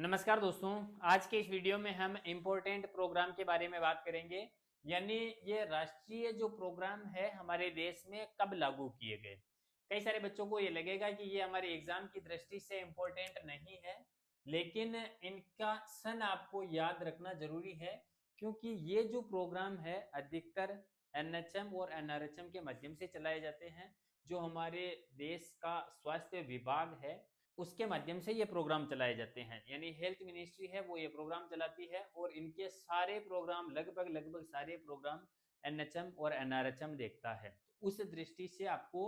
नमस्कार दोस्तों। आज के इस वीडियो में हम इम्पोर्टेंट प्रोग्राम के बारे में बात करेंगे। यानी ये राष्ट्रीय जो प्रोग्राम है हमारे देश में कब लागू किए गए। कई सारे बच्चों को ये लगेगा कि ये हमारे एग्जाम की दृष्टि से इम्पोर्टेंट नहीं है, लेकिन इनका सन आपको याद रखना जरूरी है, क्योंकि ये जो प्रोग्राम है अधिकतर एनएचएम और एनआरएचएम के माध्यम से चलाए जाते हैं। जो हमारे देश का स्वास्थ्य विभाग है उसके माध्यम से ये प्रोग्राम चलाए जाते हैं, यानी हेल्थ मिनिस्ट्री है वो ये प्रोग्राम चलाती है, और इनके सारे प्रोग्राम लगभग सारे प्रोग्राम एनएचएम और एनआरएचएम देखता है। तो उस दृष्टि से आपको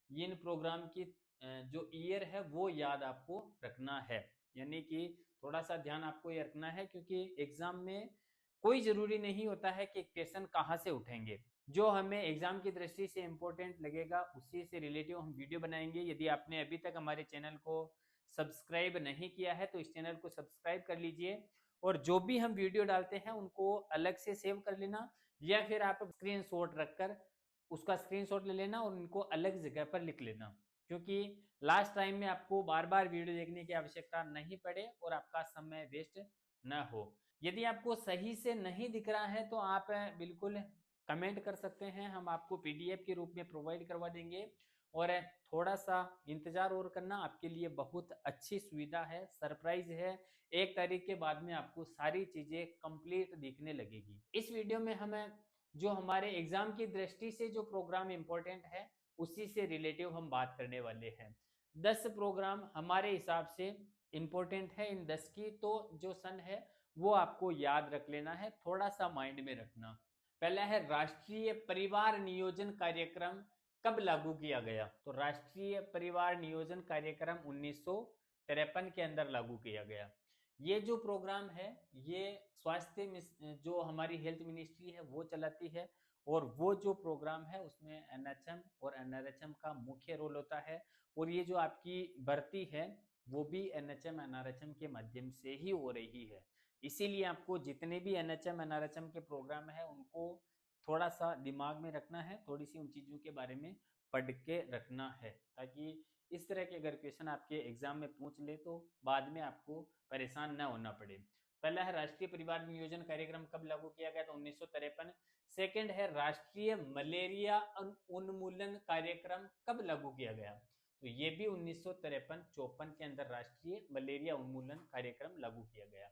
इन प्रोग्राम की जो ईयर है वो याद आपको रखना है। यानी कि थोड़ा सा ध्यान आपको ये रखना है, क्योंकि एग्जाम में कोई जरूरी नहीं होता है कि क्वेश्चन कहाँ से उठेंगे। जो हमें एग्जाम की दृष्टि से इम्पोर्टेंट लगेगा उसी से रिलेटिव हम वीडियो बनाएंगे। यदि आपने अभी तक हमारे चैनल को सब्सक्राइब नहीं किया है तो इस चैनल को सब्सक्राइब कर लीजिए, और जो भी हम वीडियो डालते हैं उनको अलग से सेव कर लेना, या फिर आप स्क्रीनशॉट रखकर उसका स्क्रीनशॉट ले लेना और उनको अलग जगह पर लिख लेना, क्योंकि लास्ट टाइम में आपको बार बार वीडियो देखने की आवश्यकता नहीं पड़े और आपका समय वेस्ट न हो। यदि आपको सही से नहीं दिख रहा है तो आप बिल्कुल कमेंट कर सकते हैं, हम आपको पीडीएफ के रूप में प्रोवाइड करवा देंगे। और थोड़ा सा इंतजार और करना, आपके लिए बहुत अच्छी सुविधा है, सरप्राइज है। 1 तारीख के बाद में आपको सारी चीजें कंप्लीट दिखने लगेगी। इस वीडियो में हमें जो हमारे एग्जाम की दृष्टि से जो प्रोग्राम इंपॉर्टेंट है उसी से रिलेटिव हम बात करने वाले हैं। 10 प्रोग्राम हमारे हिसाब से इंपॉर्टेंट है। इन 10 की तो जो सन है वो आपको याद रख लेना है, थोड़ा सा माइंड में रखना। पहला है राष्ट्रीय परिवार नियोजन कार्यक्रम कब लागू किया गया। तो राष्ट्रीय परिवार नियोजन कार्यक्रम 1953 के अंदर लागू किया गया। ये जो प्रोग्राम है ये जो हमारी हेल्थ मिनिस्ट्री है वो चलाती है, और वो जो प्रोग्राम है उसमें एनएचएम और एनआरएचएम का मुख्य रोल होता है। और ये जो आपकी भर्ती है वो भी एनएचएम एनआरएचएम के माध्यम से ही हो रही है। इसीलिए आपको जितने भी एनएचएम एनआरएचएम के प्रोग्राम है उनको थोड़ा सा दिमाग में रखना है, थोड़ी सी उन चीज़ों के बारे में पढ़ के रखना है, ताकि इस तरह के अगर क्वेश्चन आपके एग्जाम में पूछ ले तो बाद में आपको परेशान न होना पड़े। पहला है राष्ट्रीय परिवार नियोजन कार्यक्रम कब लागू किया गया, तो 1953। सेकंड है राष्ट्रीय मलेरिया उन्मूलन कार्यक्रम कब लागू किया गया, तो ये भी 1953-54 के अंदर राष्ट्रीय मलेरिया उन्मूलन कार्यक्रम लागू किया गया।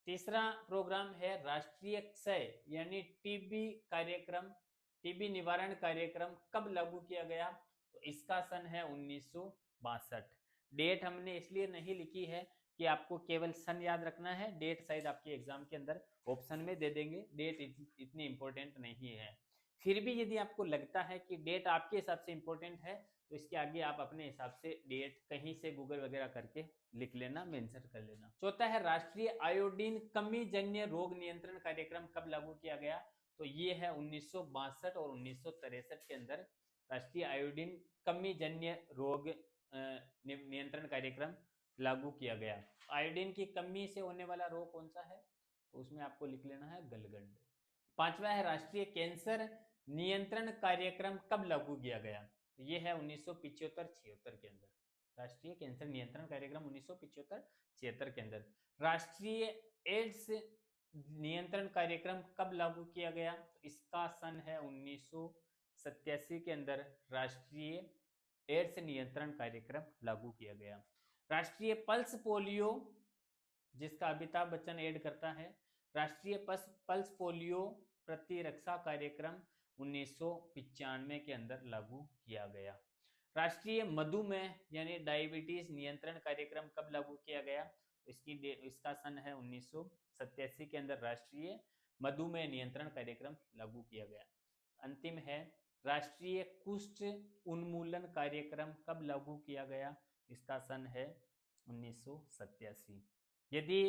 तीसरा प्रोग्राम है राष्ट्रीय क्षय यानी टीबी कार्यक्रम, टीबी निवारण कार्यक्रम कब लागू किया गया, तो इसका सन है 1962। डेट हमने इसलिए नहीं लिखी है कि आपको केवल सन याद रखना है, डेट शायद आपके एग्जाम के अंदर ऑप्शन में दे देंगे, डेट इतनी इंपॉर्टेंट नहीं है। फिर भी यदि आपको लगता है कि डेट आपके हिसाब से इंपॉर्टेंट है तो इसके आगे आप अपने हिसाब से डेट कहीं से गूगल वगैरह करके लिख लेना, मेंशन कर लेना। चौथा है राष्ट्रीय आयोडीन कमी जन्य रोग नियंत्रण कार्यक्रम कब लागू किया गया, तो ये है 1962 और 1963 के अंदर राष्ट्रीय आयोडीन कमी जन्य रोग नियंत्रण कार्यक्रम लागू किया गया। आयोडीन की कमी से होने वाला रोग कौन सा है, तो उसमें आपको लिख लेना है गलगंड। पांचवा है राष्ट्रीय कैंसर नियंत्रण कार्यक्रम कब लागू किया गया, तो ये है 1975-76 के अंदर। राष्ट्रीय कैंसर नियंत्रण कार्यक्रम 1975-76 के अंदर। राष्ट्रीय एड्स नियंत्रण कार्यक्रम कब लागू किया गया, तो इसका सन है 1987 के अंदर राष्ट्रीय एड्स नियंत्रण कार्यक्रम लागू किया गया। राष्ट्रीय पल्स पोलियो जिसका अमिताभ बच्चन ऐड करता है, राष्ट्रीय पल्स पोलियो प्रतिरक्षा कार्यक्रम 1995 के अंदर लागू किया गया। राष्ट्रीय मधुमेह यानी डायबिटीज नियंत्रण कार्यक्रम कब लागू किया गया, तो इसका सन है 1987 के अंदर राष्ट्रीय मधुमेह नियंत्रण कार्यक्रम लागू किया गया। अंतिम है राष्ट्रीय कुष्ठ उन्मूलन कार्यक्रम कब लागू किया गया, इसका सन है 1987। यदि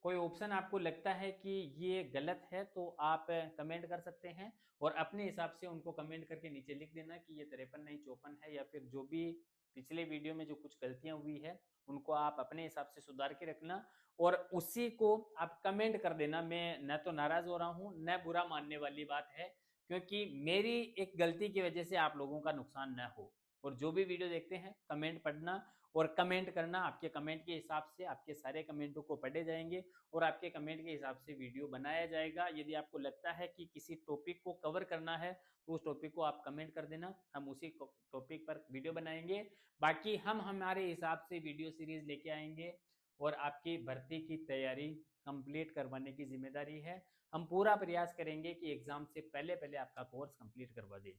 कोई ऑप्शन आपको लगता है कि ये गलत है तो आप कमेंट कर सकते हैं, और अपने हिसाब से उनको कमेंट करके नीचे लिख देना कि ये 53 नहीं 54 है, या फिर जो भी पिछले वीडियो में जो कुछ गलतियां हुई है उनको आप अपने हिसाब से सुधार के रखना, और उसी को आप कमेंट कर देना। मैं न तो नाराज हो रहा हूँ न बुरा मानने वाली बात है, क्योंकि मेरी एक गलती की वजह से आप लोगों का नुकसान न हो। और जो भी वीडियो देखते हैं कमेंट पढ़ना और कमेंट करना। आपके कमेंट के हिसाब से आपके सारे कमेंटों को पढ़े जाएंगे और आपके कमेंट के हिसाब से वीडियो बनाया जाएगा। यदि आपको लगता है कि किसी टॉपिक को कवर करना है तो उस टॉपिक को आप कमेंट कर देना, हम उसी टॉपिक पर वीडियो बनाएंगे। बाकी हम हमारे हिसाब से वीडियो सीरीज लेके आएंगे और आपकी भर्ती की तैयारी कंप्लीट करवाने की जिम्मेदारी है। हम पूरा प्रयास करेंगे कि एग्जाम से पहले पहले आपका कोर्स कंप्लीट करवा दें।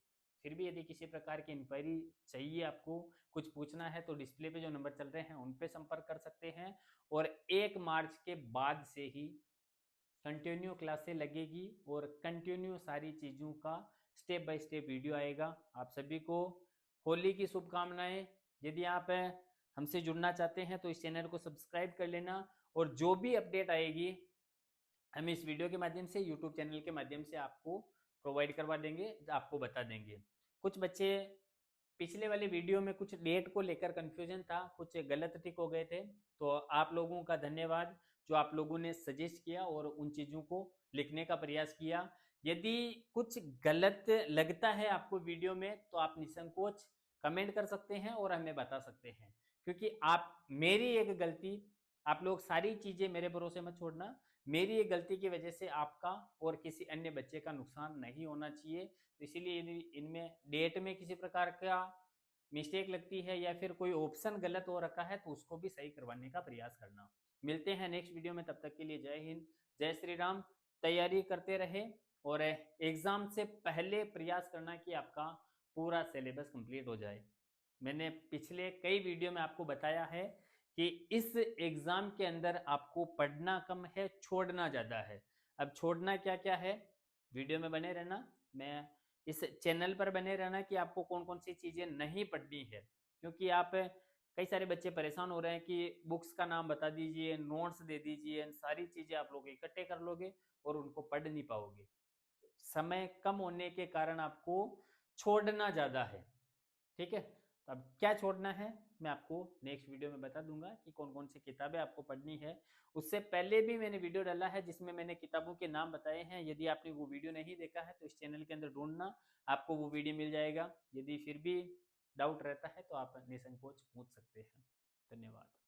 फिर भी यदि किसी प्रकार की इंक्वायरी चाहिए, आपको कुछ पूछना है, तो डिस्प्ले पे जो नंबर चल रहे हैं उन पे संपर्क कर सकते हैं। और 1 मार्च के बाद से ही कंटिन्यू क्लासें लगेगी और कंटिन्यू सारी चीज़ों का स्टेप बाय स्टेप वीडियो आएगा। आप सभी को होली की शुभकामनाएं। यदि आप हमसे जुड़ना चाहते हैं तो इस चैनल को सब्सक्राइब कर लेना और जो भी अपडेट आएगी हम इस वीडियो के माध्यम से, यूट्यूब चैनल के माध्यम से आपको प्रोवाइड करवा देंगे, आपको बता देंगे। कुछ बच्चे पिछले वाले वीडियो में कुछ डेट को लेकर कंफ्यूजन था, कुछ गलत टिक हो गए थे, तो आप लोगों का धन्यवाद जो आप लोगों ने सजेस्ट किया और उन चीज़ों को लिखने का प्रयास किया। यदि कुछ गलत लगता है आपको वीडियो में तो आप निसंकोच कमेंट कर सकते हैं और हमें बता सकते हैं, क्योंकि आप मेरी एक गलती, आप लोग सारी चीज़ें मेरे भरोसे मत छोड़ना, मेरी एक गलती की वजह से आपका और किसी अन्य बच्चे का नुकसान नहीं होना चाहिए। तो इसीलिए यदि इनमें डेट में किसी प्रकार का मिस्टेक लगती है या फिर कोई ऑप्शन गलत हो रखा है तो उसको भी सही करवाने का प्रयास करना। मिलते हैं नेक्स्ट वीडियो में, तब तक के लिए जय हिंद, जय श्री राम। तैयारी करते रहे और एग्जाम से पहले प्रयास करना कि आपका पूरा सिलेबस कंप्लीट हो जाए। मैंने पिछले कई वीडियो में आपको बताया है कि इस एग्जाम के अंदर आपको पढ़ना कम है, छोड़ना ज़्यादा है। अब छोड़ना क्या क्या है, वीडियो में बने रहना, मैं इस चैनल पर बने रहना कि आपको कौन कौन सी चीज़ें नहीं पढ़नी है, क्योंकि आप कई सारे बच्चे परेशान हो रहे हैं कि बुक्स का नाम बता दीजिए, नोट्स दे दीजिए, सारी चीज़ें आप लोग इकट्ठे कर लोगे और उनको पढ़ नहीं पाओगे। समय कम होने के कारण आपको छोड़ना ज़्यादा है। ठीक है, तो अब क्या छोड़ना है मैं आपको नेक्स्ट वीडियो में बता दूंगा कि कौन कौन सी किताबें आपको पढ़नी है। उससे पहले भी मैंने वीडियो डाला है जिसमें मैंने किताबों के नाम बताए हैं। यदि आपने वो वीडियो नहीं देखा है तो इस चैनल के अंदर ढूंढना, आपको वो वीडियो मिल जाएगा। यदि फिर भी डाउट रहता है तो आप निसंकोच पूछ सकते हैं। धन्यवाद।